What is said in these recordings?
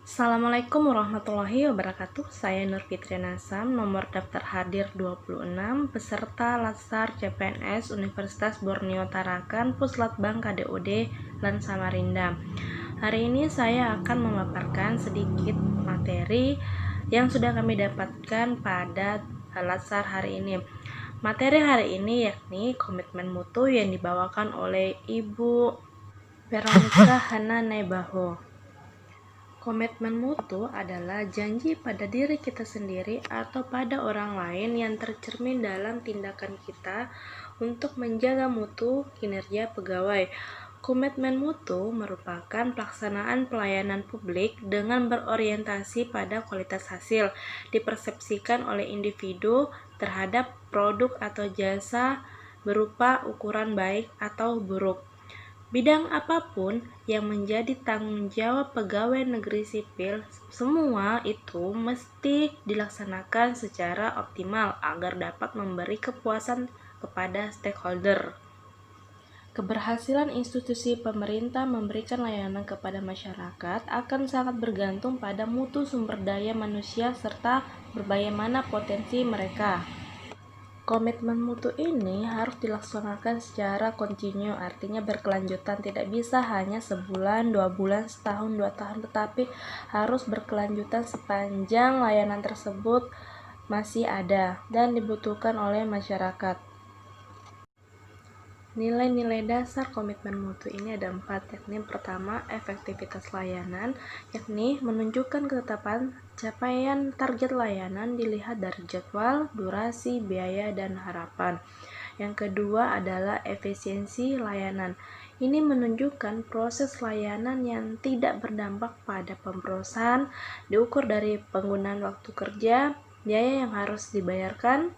Assalamualaikum warahmatullahi wabarakatuh. Saya Nur Fitriana Sam, nomor daftar hadir 26, peserta Latsar CPNS Universitas Borneo Tarakan, Puslatbang KDUD Lan Samarinda. Hari ini saya akan memaparkan sedikit materi yang sudah kami dapatkan pada Latsar hari ini. Materi hari ini yakni komitmen mutu yang dibawakan oleh Ibu Veronica Hana Nebaho. Komitmen mutu adalah janji pada diri kita sendiri atau pada orang lain yang tercermin dalam tindakan kita untuk menjaga mutu kinerja pegawai. Komitmen mutu merupakan pelaksanaan pelayanan publik dengan berorientasi pada kualitas hasil dipersepsikan oleh individu terhadap produk atau jasa berupa ukuran baik atau buruk. Bidang apapun yang menjadi tanggung jawab pegawai negeri sipil, semua itu mesti dilaksanakan secara optimal agar dapat memberi kepuasan kepada stakeholder. Keberhasilan institusi pemerintah memberikan layanan kepada masyarakat akan sangat bergantung pada mutu sumber daya manusia serta bagaimana potensi mereka. Komitmen mutu ini harus dilaksanakan secara kontinu, artinya berkelanjutan, tidak bisa hanya sebulan, 2 bulan, setahun, 2 tahun, tetapi harus berkelanjutan sepanjang layanan tersebut masih ada dan dibutuhkan oleh masyarakat. Nilai-nilai dasar komitmen mutu ini ada 4, yakni pertama, efektivitas layanan, yakni menunjukkan ketetapan capaian target layanan dilihat dari jadwal, durasi, biaya, dan harapan. Yang kedua adalah efisiensi layanan. Ini menunjukkan proses layanan yang tidak berdampak pada pemborosan, diukur dari penggunaan waktu kerja, biaya yang harus dibayarkan,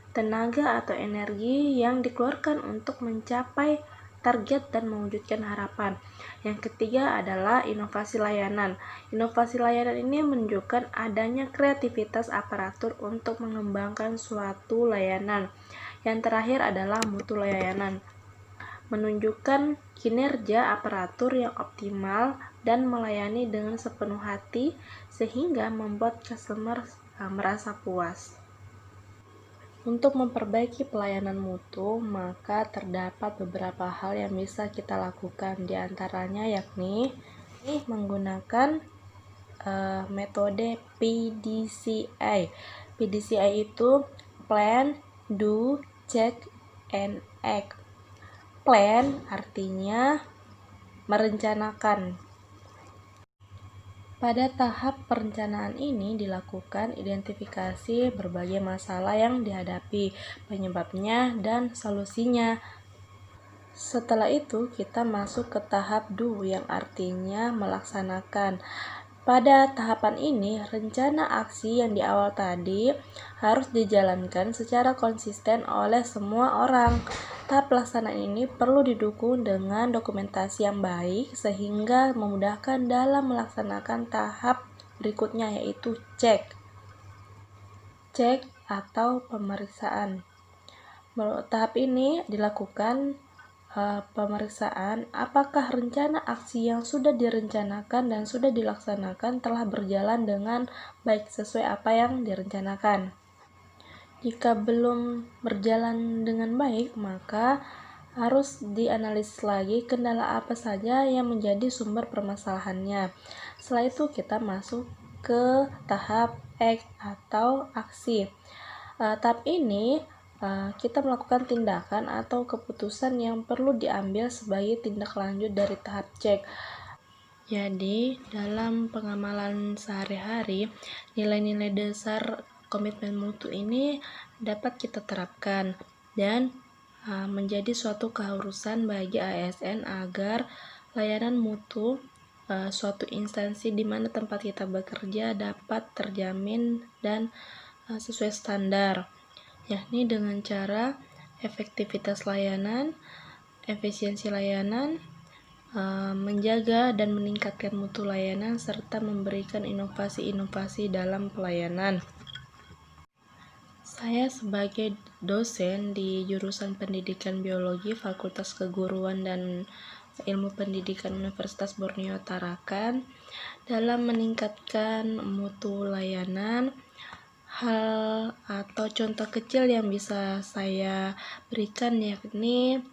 tenaga atau energi yang dikeluarkan untuk mencapai target dan mewujudkan harapan. Yang ketiga adalah inovasi layanan. Inovasi layanan ini menunjukkan adanya kreativitas aparatur untuk mengembangkan suatu layanan. Yang terakhir adalah mutu layanan. Menunjukkan kinerja aparatur yang optimal dan melayani dengan sepenuh hati sehingga membuat customer merasa puas. Untuk memperbaiki pelayanan mutu, maka terdapat beberapa hal yang bisa kita lakukan. Di antaranya yakni menggunakan metode PDCA. PDCA itu Plan, Do, Check, and Act. Plan artinya merencanakan. Pada tahap perencanaan ini dilakukan identifikasi berbagai masalah yang dihadapi, penyebabnya, dan solusinya. Setelah itu kita masuk ke tahap do yang artinya melaksanakan. Pada tahapan ini, rencana aksi yang di awal tadi harus dijalankan secara konsisten oleh semua orang. Tahap pelaksanaan ini perlu didukung dengan dokumentasi yang baik sehingga memudahkan dalam melaksanakan tahap berikutnya, yaitu cek atau pemeriksaan. Tahap ini dilakukan pemeriksaan apakah rencana aksi yang sudah direncanakan dan sudah dilaksanakan telah berjalan dengan baik sesuai apa yang direncanakan. Jika belum berjalan dengan baik, maka harus dianalisis lagi kendala apa saja yang menjadi sumber permasalahannya. Setelah itu kita masuk ke tahap act atau aksi. Tahap ini kita melakukan tindakan atau keputusan yang perlu diambil sebagai tindak lanjut dari tahap cek. Jadi, dalam pengamalan sehari-hari, nilai-nilai dasar komitmen mutu ini dapat kita terapkan dan menjadi suatu keharusan bagi ASN agar layanan mutu suatu instansi di mana tempat kita bekerja dapat terjamin dan sesuai standar, yakni dengan cara efektivitas layanan, efisiensi layanan, menjaga dan meningkatkan mutu layanan, serta memberikan inovasi-inovasi dalam pelayanan. Saya sebagai dosen di jurusan Pendidikan Biologi Fakultas Keguruan dan Ilmu Pendidikan Universitas Borneo Tarakan dalam meningkatkan mutu layanan. Hal atau contoh kecil yang bisa saya berikan yakni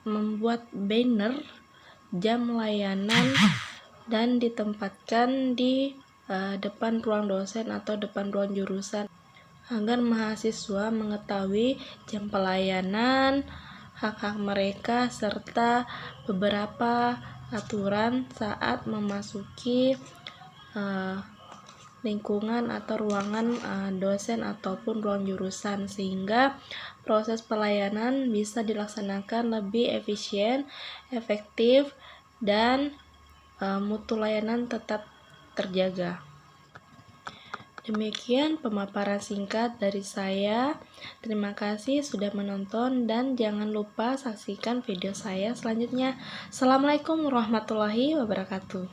membuat banner jam layanan dan ditempatkan di depan ruang dosen atau depan ruang jurusan agar mahasiswa mengetahui jam pelayanan, hak-hak mereka, serta beberapa aturan saat memasuki lingkungan atau ruangan dosen ataupun ruang jurusan, sehingga proses pelayanan bisa dilaksanakan lebih efisien, efektif, dan mutu layanan tetap terjaga. Demikian pemaparan singkat dari saya. Terima kasih sudah menonton dan jangan lupa saksikan video saya selanjutnya. Assalamualaikum warahmatullahi wabarakatuh.